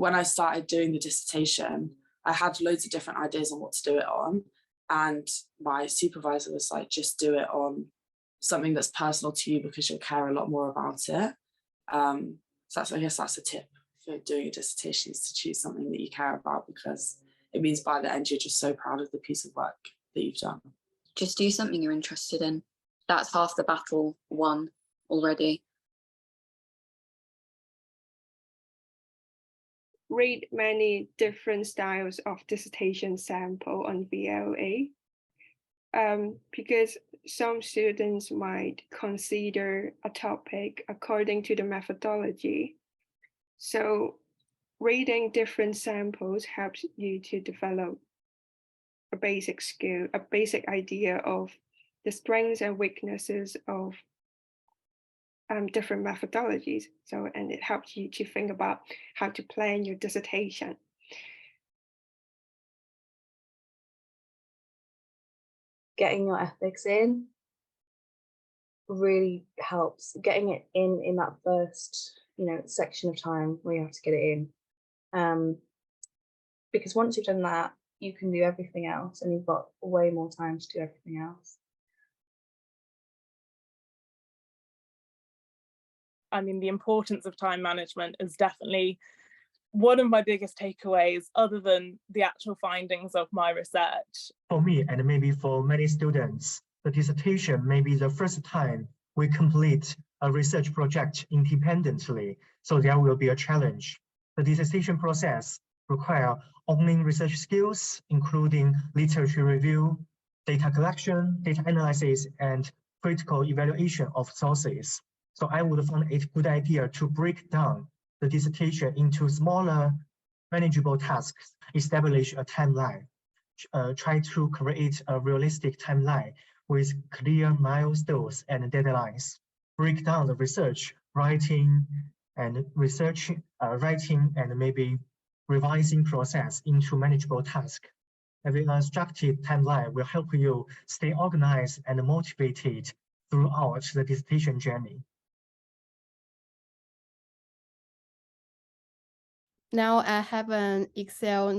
when I started doing the dissertation, I had loads of different ideas on what to do it on. And my supervisor was like, just do it on something that's personal to you because you'll care a lot more about it. So I guess that's a tip for doing a dissertation, is to choose something that you care about, because it means by the end you're just so proud of the piece of work that you've done. Just do something you're interested in. That's half the battle won already. Read many different styles of dissertation sample on VLA, because some students might consider a topic according to the methodology. So reading different samples helps you to develop a basic skill, a basic idea of the strengths and weaknesses of different methodologies. And it helps you to think about how to plan your dissertation. Getting your ethics in really helps. Getting it in that first, section of time where you have to get it in. Because once you've done that, you can do everything else, and you've got way more time to do everything else. I mean, the importance of time management is definitely one of my biggest takeaways, other than the actual findings of my research. For me, and maybe for many students, the dissertation may be the first time we complete a research project independently, so there will be a challenge. The dissertation process requires owning research skills, including literature review, data collection, data analysis, and critical evaluation of sources. So I would find it a good idea to break down the dissertation into smaller, manageable tasks, establish a timeline, try to create a realistic timeline with clear milestones and deadlines, break down the research, writing and maybe revising process into manageable tasks. Having a structured timeline will help you stay organized and motivated throughout the dissertation journey. Now I have an Excel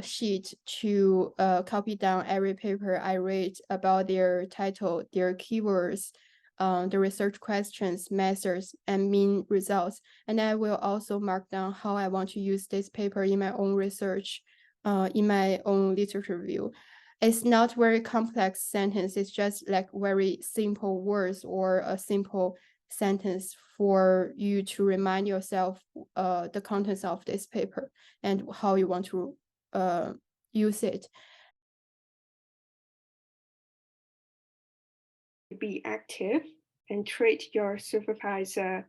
sheet to copy down every paper I read about their title, their keywords, the research questions, methods, and mean results. And I will also mark down how I want to use this paper in my own research, in my own literature review. It's not very complex sentence. It's just like very simple words or a simple sentence for you to remind yourself the contents of this paper and how you want to use it. Be active and treat your supervisor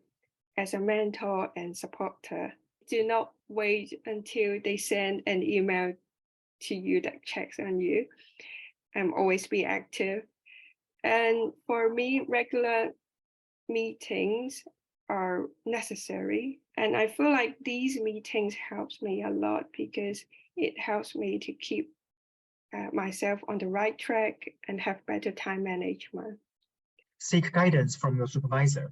as a mentor and supporter. Do not wait until they send an email to you that checks on you. Always be active. And for me, regular meetings are necessary. And I feel like these meetings helps me a lot because it helps me to keep myself on the right track and have better time management. Seek guidance from your supervisor.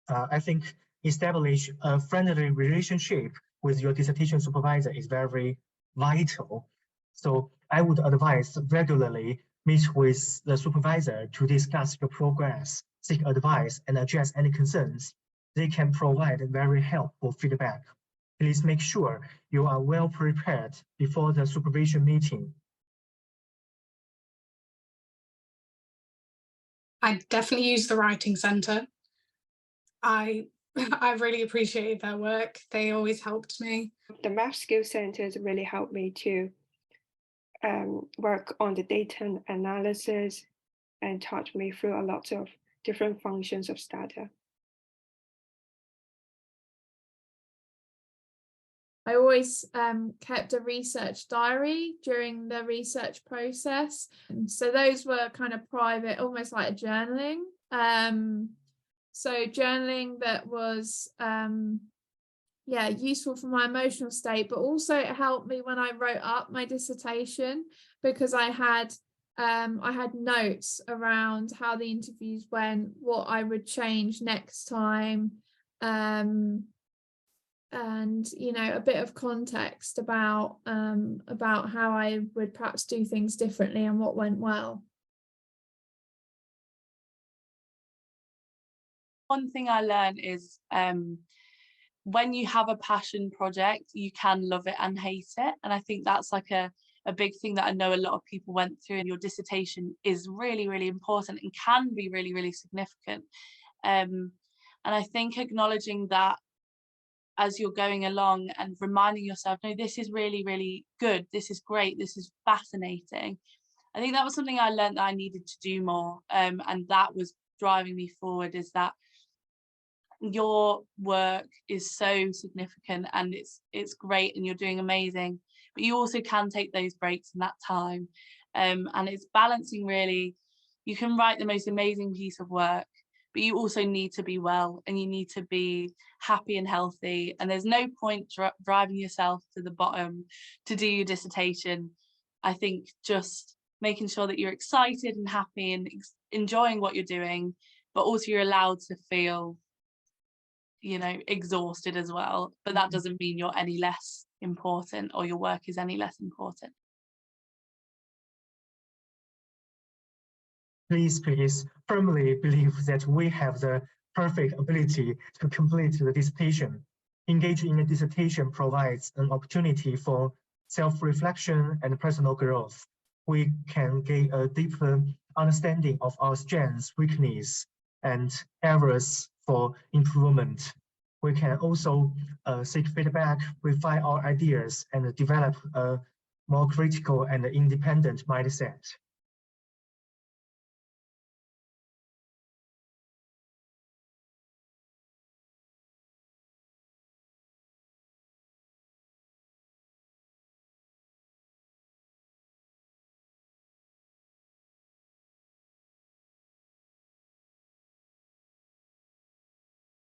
I think establish a friendly relationship with your dissertation supervisor is very vital. So I would advise regularly meet with the supervisor to discuss your progress, seek advice, and address any concerns. They can provide very helpful feedback. Please make sure you are well prepared before the supervision meeting. I definitely use the Writing Centre. I really appreciated their work. They always helped me. The Math Skills Centres really helped me to work on the data analysis and taught me through a lot of different functions of Stata. I always kept a research diary during the research process. So those were kind of private, almost like journaling. So journaling that was, useful for my emotional state, but also it helped me when I wrote up my dissertation because I had notes around how the interviews went, what I would change next time, and a bit of context about how I would perhaps do things differently and what went well. One thing I learned is when you have a passion project, you can love it and hate it. And I think that's like a big thing that I know a lot of people went through. And your dissertation is really, really important and can be really, really significant. And I think acknowledging that as you're going along and reminding yourself, no, this is really, really good. This is great. This is fascinating. I think that was something I learned that I needed to do more. And that was driving me forward, is that your work is so significant and it's great and you're doing amazing, but you also can take those breaks in that time. And it's balancing, really. You can write the most amazing piece of work, but you also need to be well and you need to be happy and healthy. And there's no point driving yourself to the bottom to do your dissertation. I think just making sure that you're excited and happy and enjoying what you're doing, but also you're allowed to feel, exhausted as well. But that doesn't mean you're any less important or your work is any less important. Please firmly believe that we have the perfect ability to complete the dissertation. Engaging in a dissertation provides an opportunity for self-reflection and personal growth. We can gain a deeper understanding of our strengths, weaknesses, and areas for improvement. We can also seek feedback, refine our ideas, and develop a more critical and independent mindset.